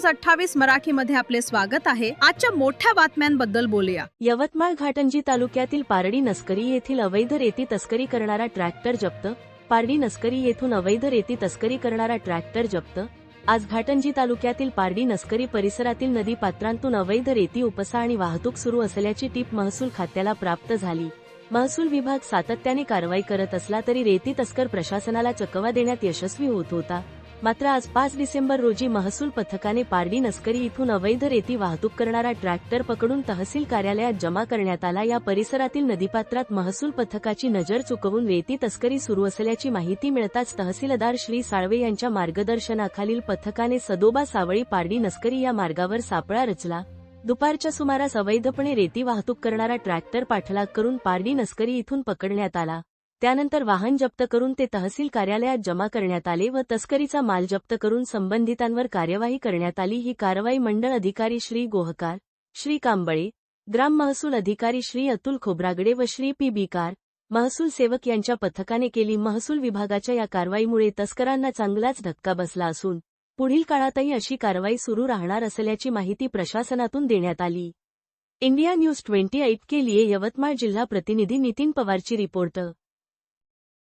News 28 मराठीमध्ये आपले स्वागत आहे। आजच्या मोठ्या बातम्यांबद्दल बोलूया। यवतमाळ घाटंजी तालुक्यातील पारडी नस्करी येथील अवैध रेती तस्करी करणारा ट्रॅक्टर जप्त। पारडी नस्करी येथून अवैध रेती तस्करी करणारा ट्रॅक्टर जप्त। आज घाटंजी तालुक्यातील पारडी नस्करी परिसरातील नदी पात्रांतून अवैध रेती उपसा आणि वाहतूक सुरू असल्याची टीप महसूल खात्याला प्राप्त झाली। महसूल विभाग सातत्याने कारवाई करत असला तरी रेती तस्कर प्रशासनाला चकवा देण्यात यशस्वी होत होता। मात्र आज 5 डिसेंबर रोजी महसूल पथकाने पारडी नस्करी इथून अवैध रेती वाहतूक करणारा ट्रॅक्टर पकडून तहसील कार्यालयात जमा करण्यात आला। या परिसरातील नदीपात्रात महसूल पथकाची नजर चुकवून रेती तस्करी सुरू असल्याची माहिती मिळताच तहसीलदार श्री साळवे यांच्या मार्गदर्शनाखालील पथकाने सदोबा सावळी पारडी नस्करी या मार्गावर सापळा रचला। दुपारच्या सुमारास अवैधपणे रेती वाहतूक करणारा ट्रॅक्टर पाठलाग करून पारडी नस्करी इथून पकडण्यात आला। त्यानंतर वाहन जप्त करून ते तहसील कार्यालयात जमा करण्यात आले व तस्करीचा माल जप्त करून संबंधितांवर कार्यवाही करण्यात आली। ही कारवाई मंडळ अधिकारी श्री गोहकार, श्री कांबळे, ग्राम महसूल अधिकारी श्री अतुल खोब्रागडे व श्री पी बीकार, महसूल सेवक यांच्या पथकाने केली। महसूल विभागाच्या या कारवाईमुळे तस्करांना चांगलाच धक्का बसला असून पुढील काळातही अशी कारवाई सुरू राहणार असल्याची माहिती प्रशासनातून देण्यात आली। इंडिया न्यूज 28 के लिए यवतमाळ जिल्हा प्रतिनिधी नितीन पवारची रिपोर्ट।